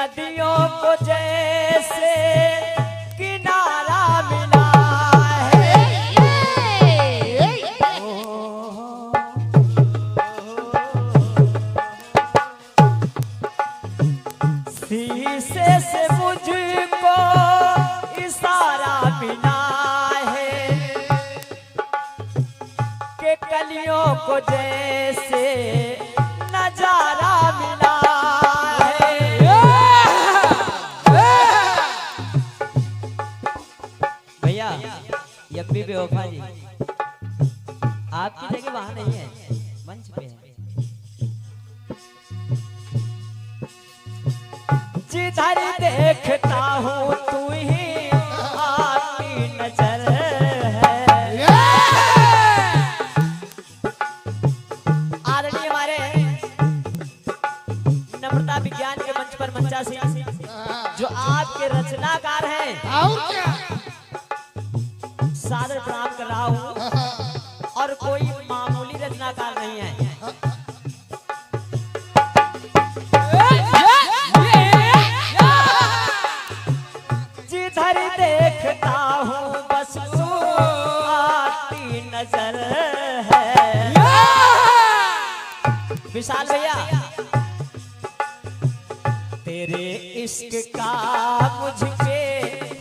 नदियों को जैसे किनारा मिला है। शीशे से मुझको इशारा मिला है कि कलियों को जैसे नजारा मिला है। भैया यब्बी बेवफा जी, आपकी जगह वहां नहीं है, मंच पे है। जिधर देखता हूँ तू ही आपकी नजर है। आदरणीय हमारे नम्रता विज्ञान के मंच पर मंचासी जो आपके रचनाकार हैं, सादर प्रणाम कर रहा हूँ। और कोई मामूली रचनाकार नहीं है। जिधर देखता हूँ बस तू आती नजर है। विशाल भैया, तेरे इश्क का मुझ पे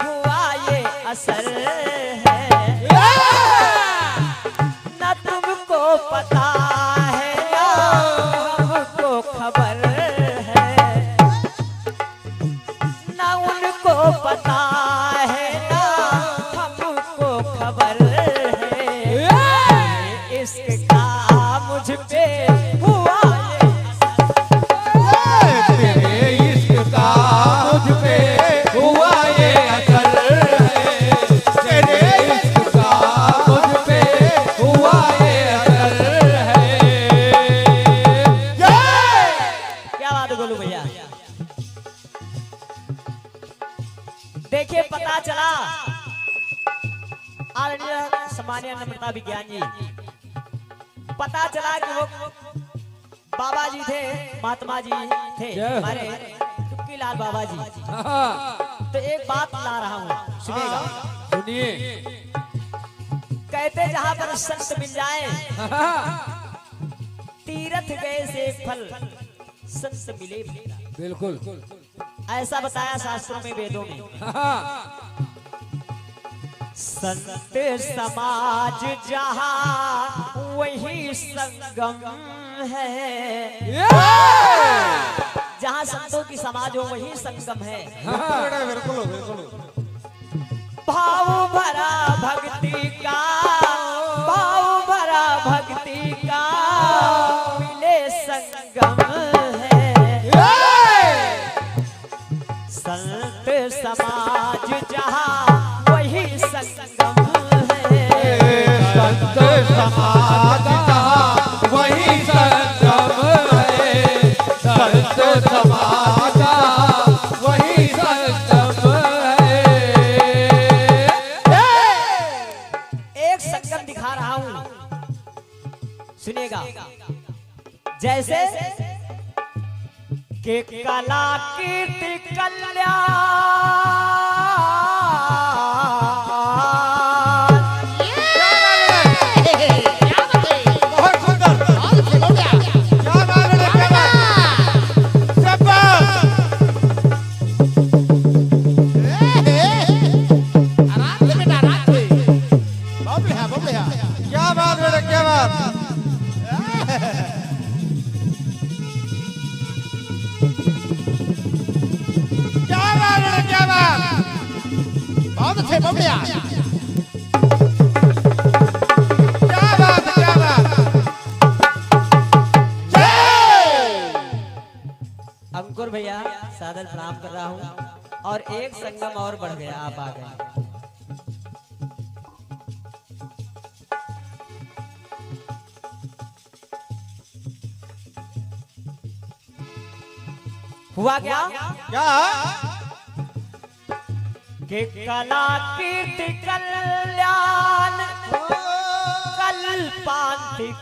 हुआ ये असर है। न तुमको पता है ना हमको खबर है, न उनको पता है ना हमको खबर है। इश्क का मुझ पे हुआ तेरे इश्क का मुझ पे हुआ ये असर है। तेरे इश्क का मुझ पे हुआ ये असर है। क्या बात है गोलू भैया। देखिए पता चला आदरणीय सम्मानीय नम्रता विज्ञान जी, पता चला कि वो बाबा जी थे, महात्मा जी थे हमारे तुक्कीलाल बाबा जी। तो एक बात ला रहा हूँ, सुनिएगा। सुनिए। कहते जहाँ पर संत मिल जाए तीर्थ गए से फल संत मिले फल। बिल्कुल ऐसा बताया शास्त्रों में, वेदों में। संत समाज जहाँ वही संगम है। जहाँ संतों की समाज हो वही संगम है। बिल्कुल बिल्कुल। भाव भरा भक्ति का, भाव भरा भक्ति का मिले संगम है। संत समाज जहाँ वही संगम है। संत समाज जहाँ वही संगम है। संत समाज वही संगम है। एक संगम दिखा रहा हूं, सुनिएगा। जैसे के कला कीर्ति कल्याण, बहुत सुंदर। क्या बात है, क्या बात। आराम से बेटा, आराम से। बबले है, बबले है। क्या बात बेटा, क्या बात। क्या बात बेटा, क्या बात। बहुत अच्छे बबले हैं। क्या बात, क्या बात। अंकुर भैया सादर प्रणाम कर रहा हूं। और एक संगम और बढ़ गया, आप आ गए। हुआ क्या? क्या कि कला कीर्ति कल्याण कल्पांतिकारी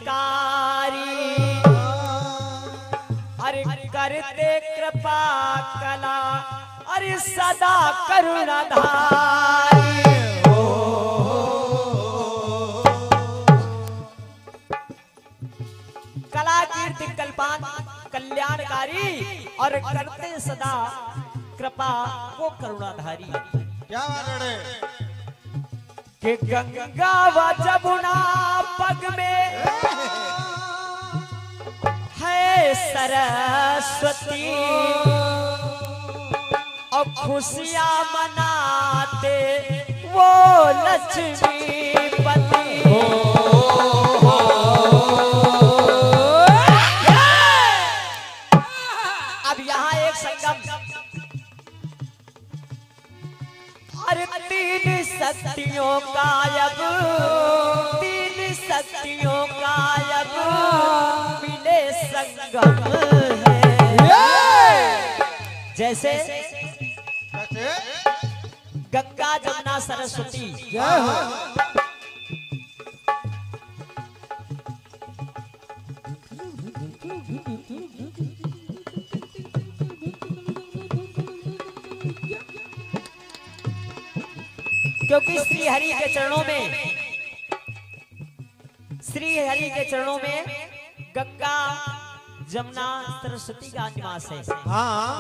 अरे करते कृपा कला अरे सदा करुणाधारी कला कीर्ति कल्पान कल्याणकारी और करते सदा कृपा वो करुणाधारी। क्या बात है कि गंगा व जमुना पग में है सरस्वती और खुशियां मनाते वो लक्ष्मीपति। अब यहाँ एक संगम अरे तीन शक्तियों का अब तीन शक्तियों का अब मिले संगम है। जैसे गंगा जमुना सरस्वती क्योंकि श्री हरि के चरणों में गंगा जमुना सरस्वती का निवास है। हाँ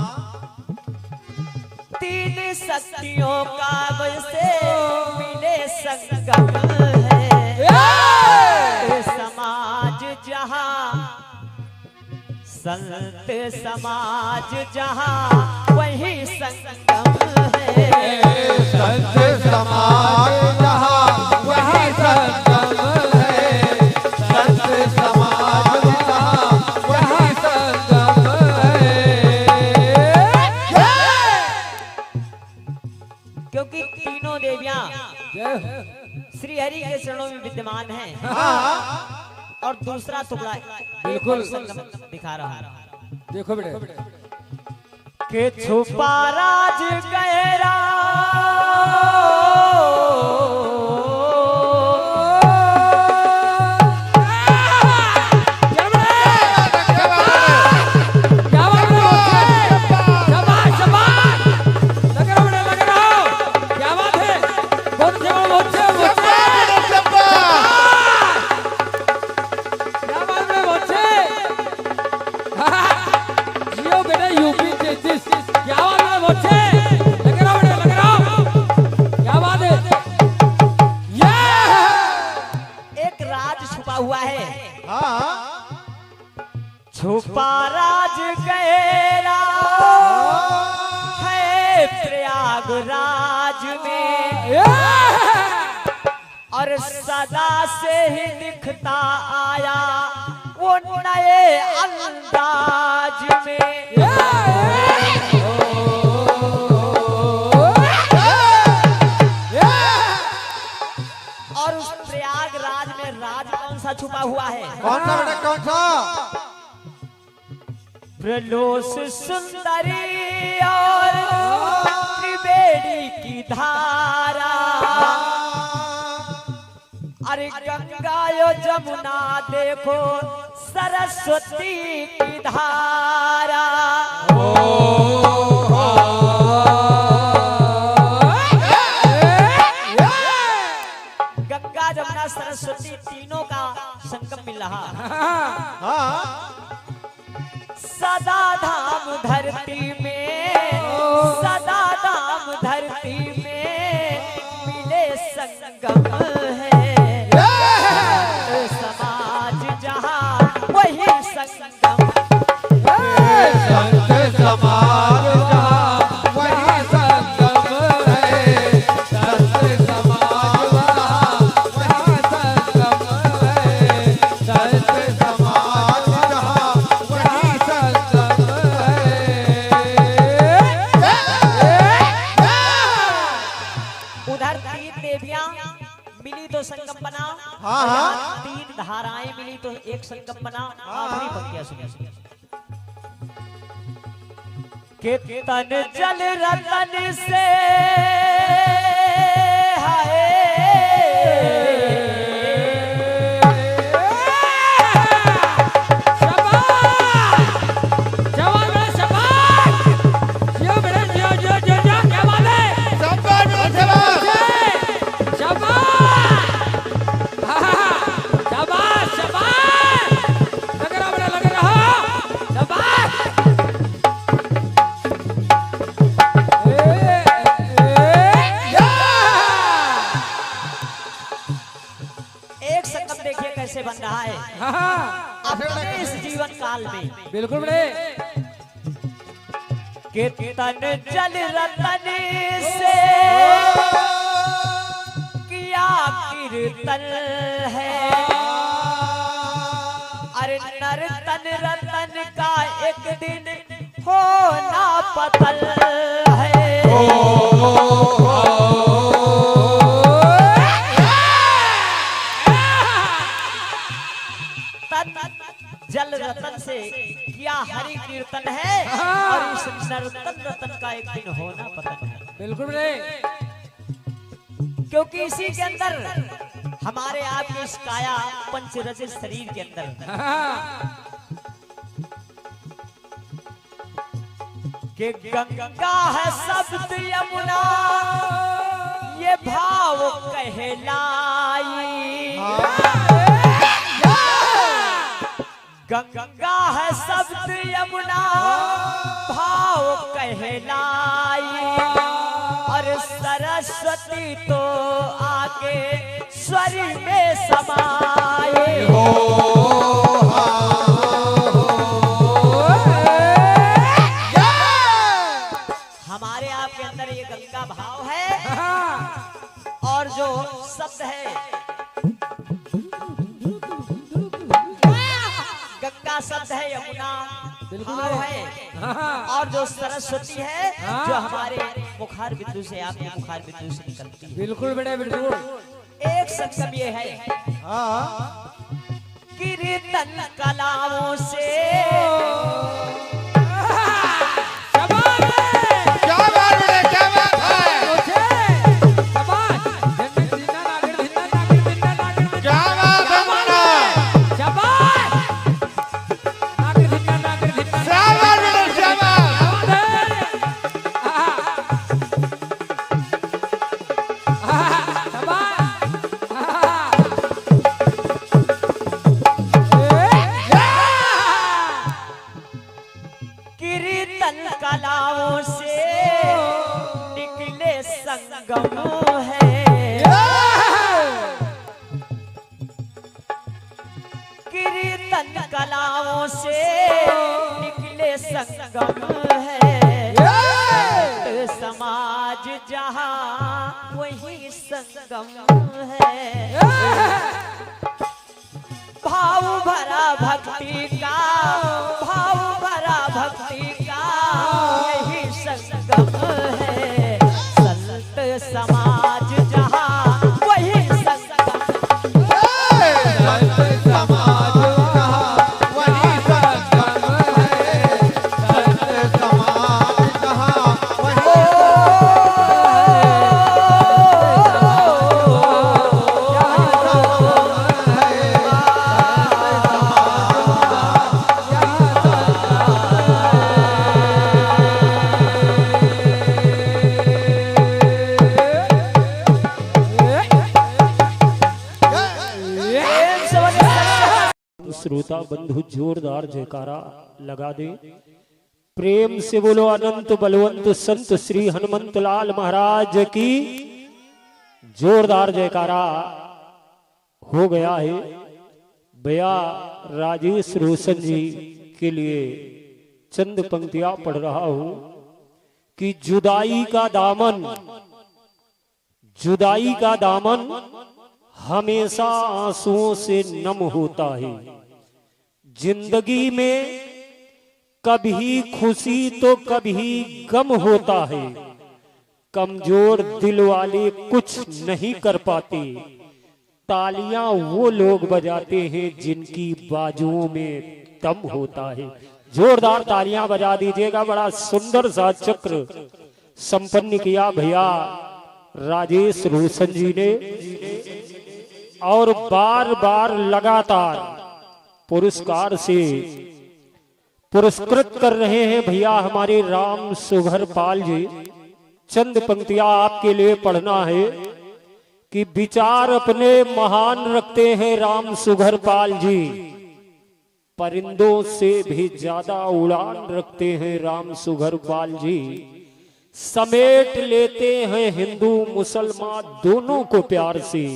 तीन शक्तियों का वैसे मिले संगम है। समाज जहां संत समाज जहां वही संगम है। संत समाज जहाँ वही संगम है। संत समाज जहाँ वही संगम है। क्योंकि तीनों देवियां श्री हरि के चरणों में विद्यमान हैं और दूसरा टुकड़ा बिल्कुल दिखा रहा है। देखो बेटे के छुपा राज गहरा छुपा राज गहरा है प्रयागराज में और सदा से ही दिखता आया वो नए अंदाज में। और उस प्रयागराज में राज कौन सा छुपा हुआ है? कौन सा बेटा कौन सा? प्रलोस सुंदरी और त्रिवेणी की धारा अरे गंगा यो जमुना देखो सरस्वती की धारा। गंगा जमुना सरस्वती तीनों का संगम मिल रहा। सदा धाम धरती में सदा धाम धरती में मिले संगम है। समाज जहां वही संगम संत समाज जहाँ वही संगम है। संत समाज जहाँ वही संगम है। संत समाज जहाँ वही संगम है। उधर तीन देवियां मिली तो संगम बना। हाँ, हाँ। तीन धाराएं मिली तो एक संगम बना। आखिरी पंक्तियां सुनिए। के तन जल रतन से ताल में। बिल्कुल बड़े। कीर्तन जल रतन से किया कीर्तन है, अरे नर तन रतन का एक दिन होना पतल है। जल रतन से किया हरि कीर्तन है, और इस नर्तन रतन का एक दिन होना पतन है। बिल्कुल बड़े। क्योंकि इसी के अंदर हमारे आपके इस काया पंचरचित शरीर के अंदर कि गंगा है शब्द यमुना ये भाव कहलाई। गंगा है शब्द यमुना भाव कहलाई, और सरस्वती तो आके स्वर में समाए हो। हमारे आपके अंदर ये गंगा भाव है, और जो शब्द है गंगा शब्द है, यमुना भाव है, और जो सरस्वती है जो हमारे मुखार बिंदु से आपके मुखार बिंदु से निकलती है। बिल्कुल बेटा बिल्कुल। एक संगम ये है कीर्तन कलाओं से कलाओं से निकले संगम है, कीर्तन कलाओं से निकले संगम है। समाज जहाँ वही संगम है, भाव भरा भक्ति का, भाव भरा भक्ति का यही संगम है। संत समाज जहाँ वही संगम, संत समाज जहाँ वही संगम है, संत समाज जहाँ वही श्रोता बंधु जोरदार जयकारा लगा दे। प्रेम से बोलो अनंत बलवंत संत श्री हनुमंत लाल महाराज की जोरदार जयकारा हो गया है। भैया राजेश रोशन जी के लिए चंद पंक्तियां पढ़ रहा हूं कि जुदाई का दामन, जुदाई का दामन हमेशा आंसुओं से नम होता है। जिंदगी में कभी खुशी तो कभी गम होता है। कमजोर दिल वाले कुछ नहीं कर पाते। तालियां वो लोग बजाते हैं जिनकी बाजुओं में दम होता है। जोरदार तालियां बजा दीजिएगा। बड़ा सुंदर सा चक्र संपन्न किया भैया राजेश रोशन जी ने, और बार बार लगातार पुरस्कार से पुरस्कृत कर रहे हैं भैया हमारे राम सुघर पाल जी। चंद पंक्तियां आपके लिए पढ़ना है कि विचार अपने महान रखते हैं राम सुघर पाल जी। परिंदों से भी ज्यादा उड़ान रखते हैं राम सुघर पाल जी। समेट लेते हैं हिंदू मुसलमान दोनों को प्यार से।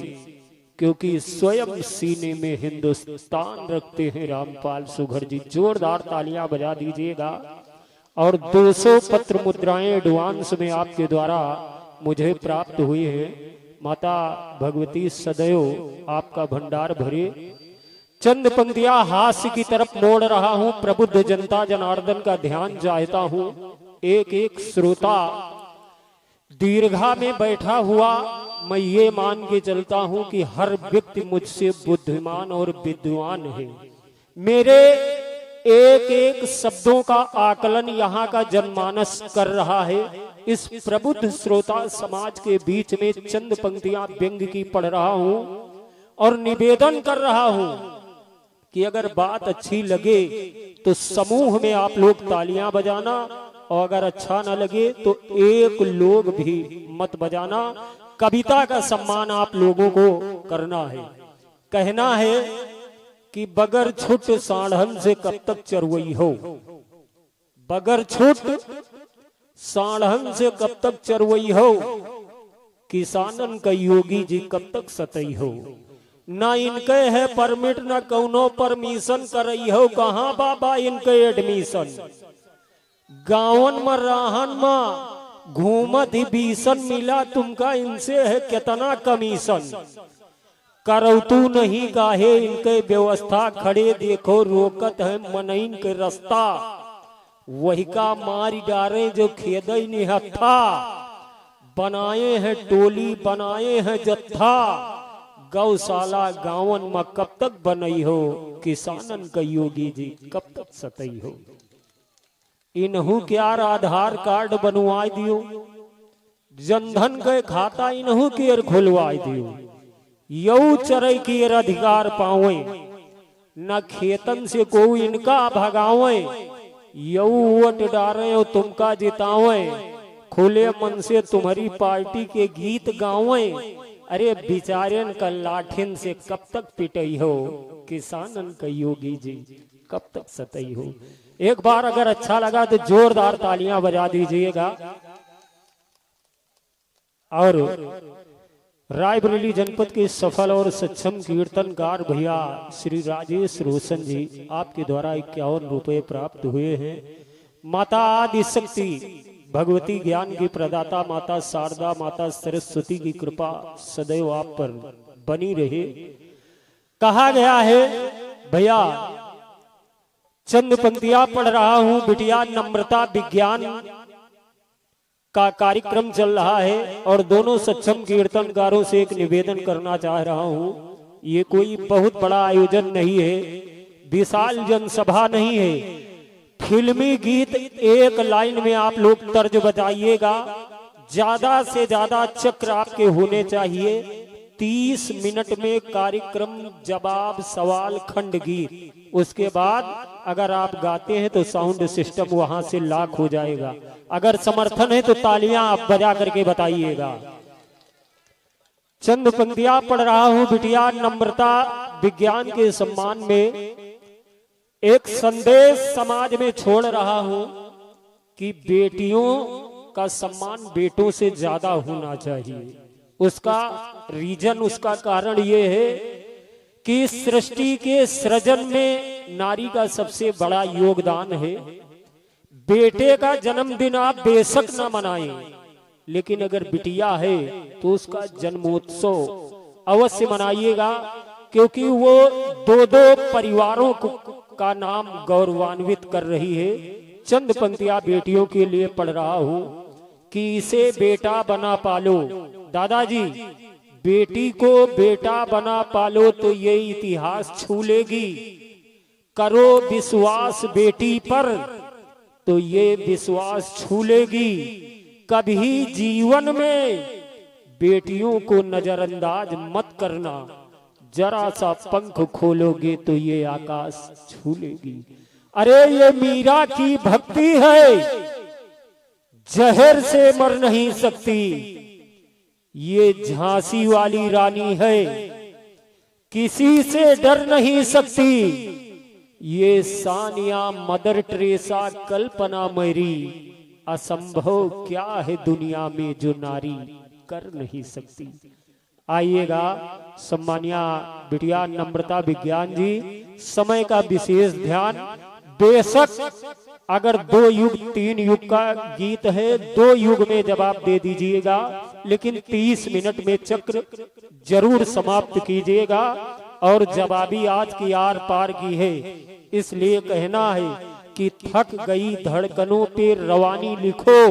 क्योंकि स्वयं सीने में हिंदुस्तान रखते हैं रामपाल सुघर जी। जोरदार तालियां बजा दीजिएगा। और 200 पत्र मुद्राएं एडवांस में आपके द्वारा मुझे प्राप्त हुई हैं। माता भगवती सदैव आपका भंडार भरे। चंद पंक्तियां हास्य की तरफ मोड़ रहा हूं। प्रबुद्ध जनता जनार्दन का ध्यान चाहता हूं। एक एक श्रोता दीर्घा में बैठा हुआ, मैं ये मान के चलता हूं कि हर व्यक्ति मुझसे बुद्धिमान और विद्वान है। मेरे एक एक शब्दों का आकलन यहाँ का जनमानस कर रहा है। इस प्रबुद्ध श्रोता समाज के बीच में चंद पंक्तियां व्यंग की पढ़ रहा हूं और निवेदन कर रहा हूं कि अगर बात अच्छी लगे तो समूह में आप लोग तालियां बजाना, और अगर अच्छा न लगे तो एक लोग भी मत बजाना। कविता का सम्मान आप लोगों को करना है। कहना है कि बगर छुट साढ़न से कब तक चरवई हो, बगर छुट साढ़न से कब तक चरवई हो, किसानन का योगी जी कब तक सतई हो। ना इनके है परमिट ना कौनो परमिशन करई हो, कहाँ बाबा इनके एडमिशन। गाँवन में राहन में घूमत ही बीसन, मिला तुमका इनसे है कितना कमीशन। करौतू नहीं काहे इनके व्यवस्था, खड़े देखो रोकत है मनइन के रास्ता। वही का मारी डारे जो खेदई निहत्था, बनाए हैं टोली बनाए हैं जत्था। गौशाला गाँवन में कब तक बनई हो, किसानन का योगी जी कब तक सतई हो। इन्हू क्या आधार कार्ड बनवाई दियो, जनधन के खाता इन्हू के खुलवाई दियो। यऊ चरई की अधिकार पावे, न खेतन से कोई इनका भगावे। यऊ वोट डारे और तुमका जितावे, खुले मन से तुम्हारी पार्टी के गीत गावे। अरे बिचारेन का लाठिन से कब तक पिटई हो, किसानन का योगी जी कब तक सतई हो। एक बार अगर अच्छा लगा तो जोरदार तालियां बजा दीजिएगा। और रायबरेली जनपद के सफल और सक्षम कीर्तनकार भैया श्री राजेश रोशन जी, आपके द्वारा 51 रुपए प्राप्त हुए हैं। माता आदि शक्ति भगवती ज्ञान की प्रदाता माता शारदा माता सरस्वती की कृपा सदैव आप पर बनी रहे। कहा गया है भैया, चंद पंक्तियां पढ़ रहा हूं। बिटिया नम्रता विज्ञान का कार्यक्रम चल रहा है और दोनों सक्षम कीर्तनकारों से एक निवेदन करना चाह रहा हूं। ये कोई बहुत बड़ा आयोजन नहीं है, विशाल जनसभा नहीं है। फिल्मी गीत एक लाइन में आप लोग तर्ज बजाइएगा। ज्यादा से ज्यादा चक्र आपके होने चाहिए। 30 मिनट में कार्यक्रम जवाब सवाल खंड गीत। उसके बाद अगर आप गाते हैं तो साउंड सिस्टम वहां से लॉक हो जाएगा। अगर समर्थन है तो तालियां आप बजा करके बताइएगा। चंद पंक्तियां पढ़ रहा हूं। बिटिया नम्रता विज्ञान के सम्मान में एक संदेश समाज में छोड़ रहा हूं कि बेटियों का सम्मान बेटों से ज्यादा होना चाहिए। उसका रीजन, उसका कारण ये है कि सृष्टि के सृजन में नारी का सबसे बड़ा योगदान है। बेटे का जन्मदिन आप बेशक न मनाएं, लेकिन अगर बिटिया है तो उसका जन्मोत्सव अवश्य मनाइएगा, क्योंकि वो दो परिवारों का नाम गौरवान्वित कर रही है। चंद पंक्तियां बेटियों के लिए पढ़ रहा हूं कि इसे बेटा बना पालो। दादाजी, बेटी को बेटा बना पालो तो ये इतिहास छू लेगी। करो विश्वास बेटी पर तो ये विश्वास छू लेगी। कभी जीवन में बेटियों को नजरअंदाज मत करना। जरा सा पंख खोलोगे तो ये आकाश छू लेगी। अरे ये मीरा की भक्ति है, जहर से मर नहीं सकती। ये झांसी वाली रानी है, किसी से डर नहीं सकती। ये सानिया मदर टेरेसा कल्पना मेरी, असंभव क्या है दुनिया में जो नारी कर नहीं सकती। आइएगा सम्मानिया बिटिया नम्रता विज्ञान जी, समय का विशेष ध्यान। बेशक अगर 2 युग 3 युग का गीत है, 2 युग में जवाब दे दीजिएगा, लेकिन 30 मिनट में चक्र जरूर समाप्त कीजिएगा। और जवाबी आज की आर पार की है, इसलिए कहना है कि थक गई धड़कनों पे रवानी लिखो,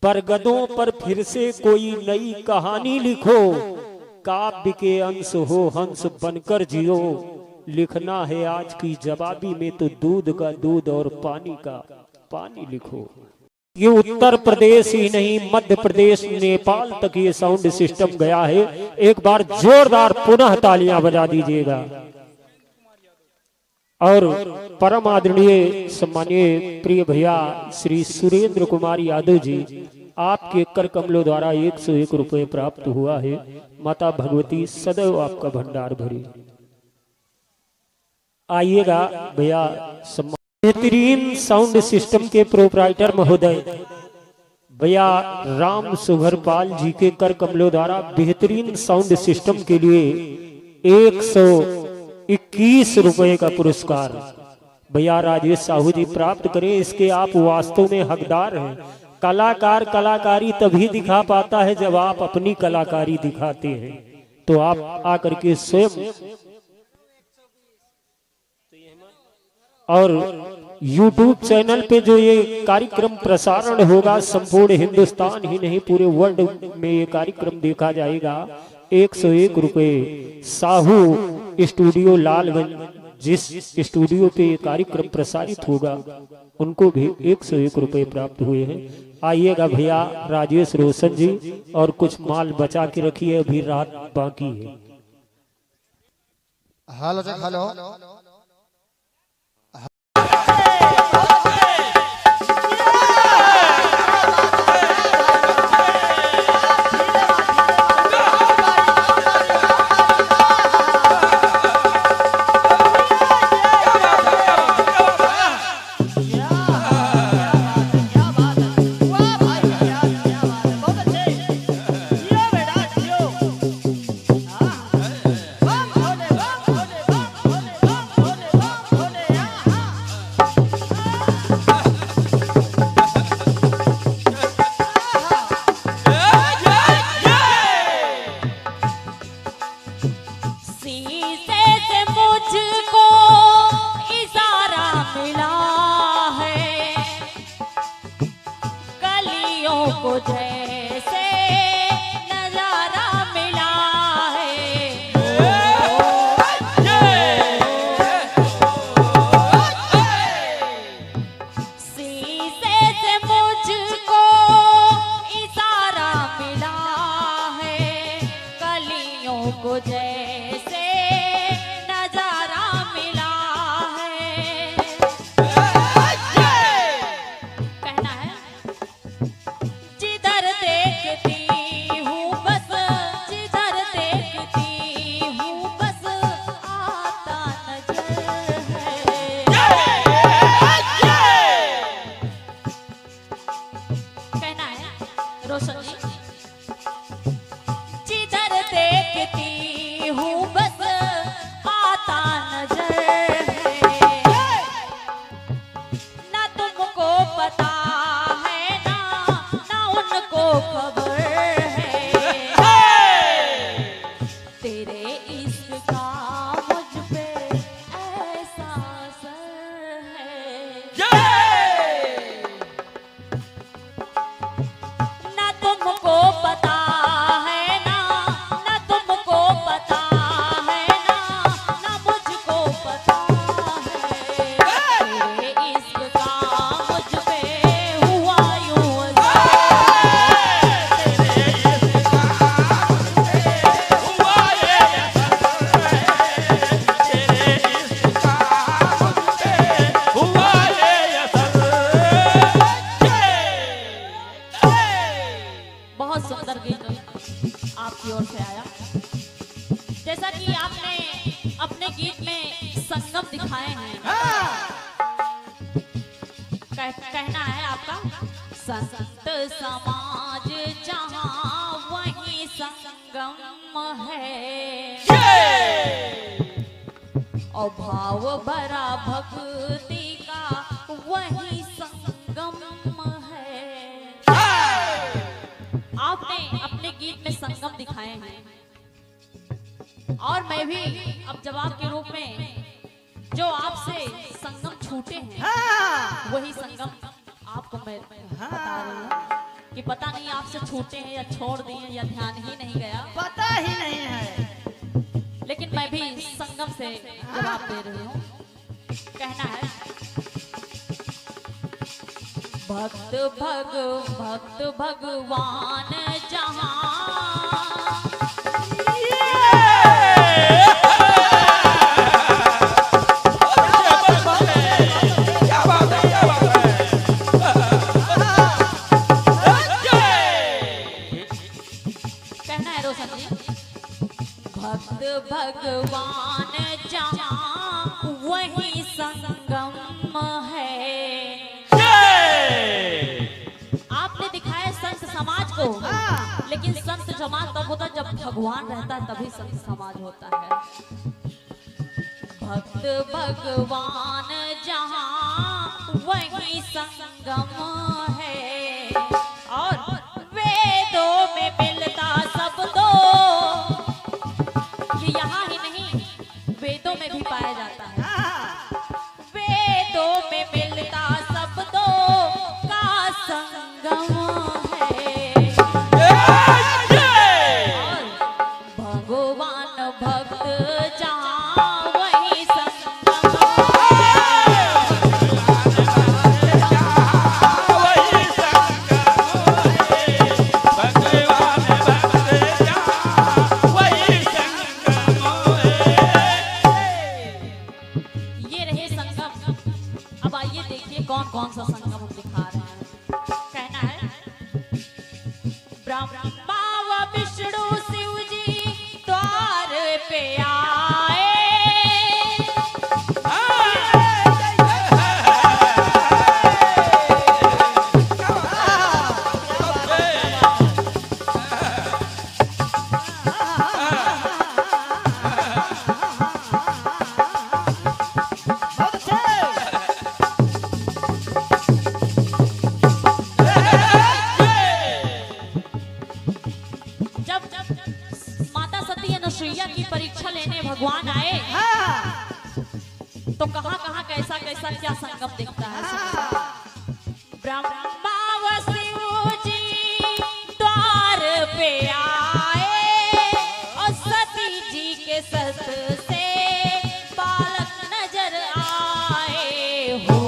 बरगदों पर फिर से कोई नई कहानी लिखो, काव्य के अंश हो हंस बनकर जियो, लिखना है आज की जवाबी में तो दूध का दूध और पानी का पानी लिखो। ये उत्तर प्रदेश ही नहीं, मध्य प्रदेश नेपाल तक ये साउंड सिस्टम गया है। एक बार जोरदार पुनः तालियां बजा दीजिएगा। और परम आदरणीय सम्मानीय प्रिय भैया श्री सुरेंद्र कुमार यादव जी, आपके कर कमलों द्वारा 101 रुपए प्राप्त हुआ है। माता भगवती सदैव आपका भंडार भरे। आइएगा भैया, बेहतरीन साउंड सिस्टम के प्रोप्राइटर महोदय भैया राम सुघरपाल जी के कर कमलों द्वारा बेहतरीन साउंड सिस्टम के लिए 121 रुपए का पुरस्कार भैया राजेश साहू जी प्राप्त करें। इसके आप वास्तव में हकदार हैं। कलाकार कलाकारी तभी दिखा पाता है जब आप अपनी कलाकारी दिखाते हैं। तो आप आकर के स्वयं और YouTube चैनल पे जो ये कार्यक्रम प्रसारण होगा, संपूर्ण हिंदुस्तान ही नहीं पूरे वर्ल्ड में ये कार्यक्रम देखा जाएगा। 101 रुपए साहू स्टूडियो लालगंज, जिस स्टूडियो पे ये कार्यक्रम प्रसारित होगा, उनको भी 101 रुपए प्राप्त हुए हैं। आइएगा भैया राजेश रोशन जी, और कुछ माल बचा के रखिए, अभी रात बाकी है। हेलो हेलो कहना है आपका संत समाज जहाँ वहीं वही संगम है और भाव भरा भक्ति का वही संगम है। आपने अपने गीत में संगम दिखाए हैं और मैं भी अब जवाब के रूप में जो आपसे संगम छूटे हैं वही संगम आपको मैं बता रही हूँ कि पता नहीं आपसे छूटे हैं या छोड़ दिए या ध्यान ही नहीं गया, पता ही नहीं है। लेकिन मैं भी संगम से जवाब दे रही हूँ। कहना है भक्त भगवान जहाँ भगवान जहाँ वही संगम है। आपने दिखाया संत समाज को, लेकिन संत समाज तब होता जब भगवान रहता है, तभी संत समाज होता है। भक्त भगवान जहाँ वही संगम है और वेदों में मिलता सब दो, यहाँ ही नहीं वेदों में भी पाया जाता है। वेदों में मिलता सब दो का संगम है और भगवान भक्त जहाँ वही संगम कौन सा संगम हम दिखा रहे हैं। कहना है ब्रह्मा व विष्णु शिव जी द्वार पे आए, की परीक्षा लेने भगवान आए तो कहां कहां कैसा कैसा क्या संगम दिखता है। ब्रह्मा व शिव जी द्वार पे आए और सती जी के सत से बालक नजर आए हो।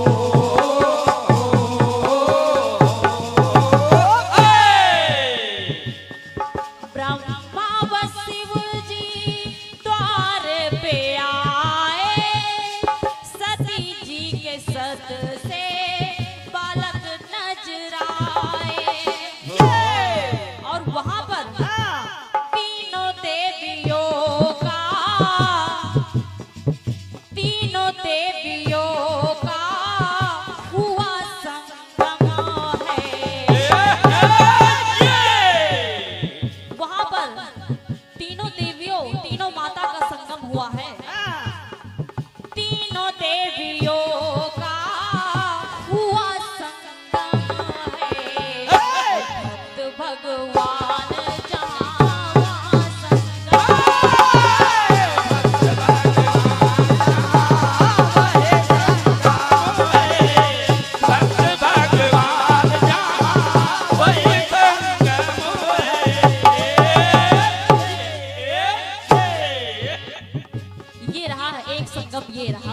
ये रहा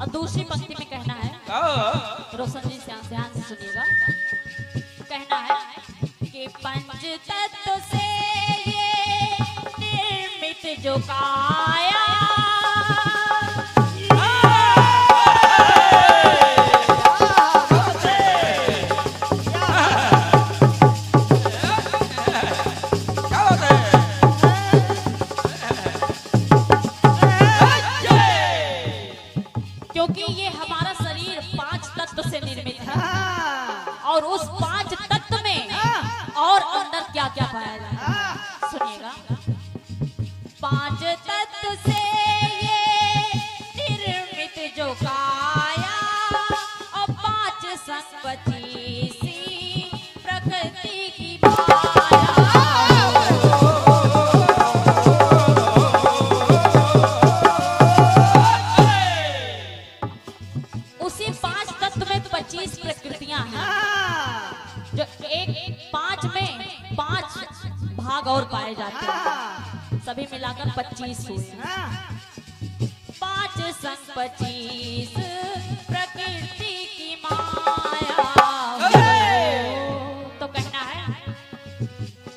और दूसरी पंक्ति में कहना है, रोशन जी ध्यान से सुनिएगा। कहना है कि पंच तत्व से ये निर्मित जो काया और उस 5 तत्व में और अंदर क्या क्या पाया जाता है। 25 प्रकृतियां हैं, जो एक 5 में 5 भाग और पाए जाते हैं, सभी मिलाकर 25 हुए। 5 संग 25 प्रकृति की माया हो। तो कहना है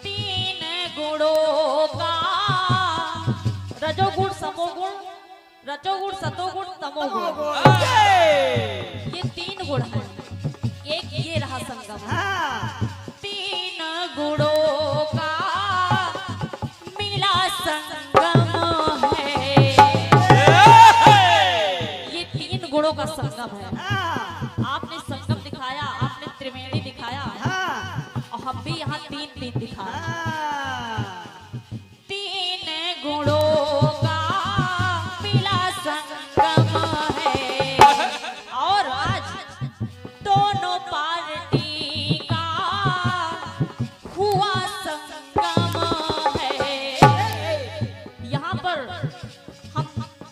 3 गुणों का रजोगुण समोगुण, रजोगुण सतोगुण तमोगुण, ये 3 गुण है। एक ये रहा संगम, 3 गुणों का मिला संगम है, ये 3 गुणों का संगम है। आपने संगम दिखाया, आपने त्रिवेणी दिखाया, और हम भी यहाँ 3 दिखाया। 3 गुणों का मिला संगम है, और आज दोनों पार्टी का हुआ संगम है। यहाँ पर हम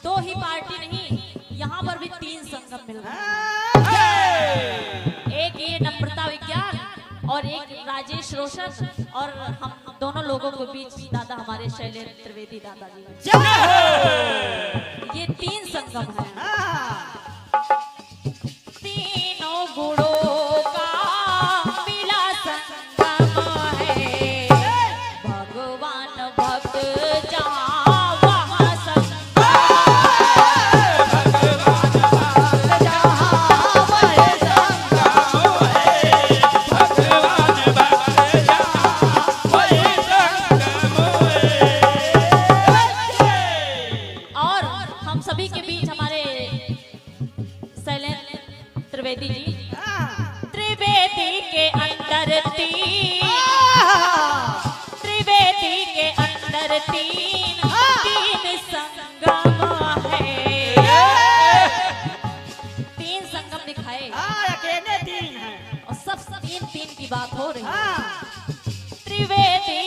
2 ही पार्टी नहीं, यहाँ पर भी 3 संगम मिल रहे हैं। एक ये नम्रता विज्ञान और एक राजेश रोशन, और हम दोनों लोगों के बीच दादा हमारे शैलेंद्र त्रिवेदी दादाजी, ये 3 संगम है। 3 गुणों का मिला संगम है, भगवान भक्त जहाँ वहाँ संगम, और हम सभी के बीच हमारे शैलेंद्र त्रिवेदी जी, त्रिवेदी के अंदर 3, त्रिवेदी के अंदर 3 संगम है। 3 संगम दिखाए, अकेले 3 हैं। और सब 3 की बात हो रही है। त्रिवेदी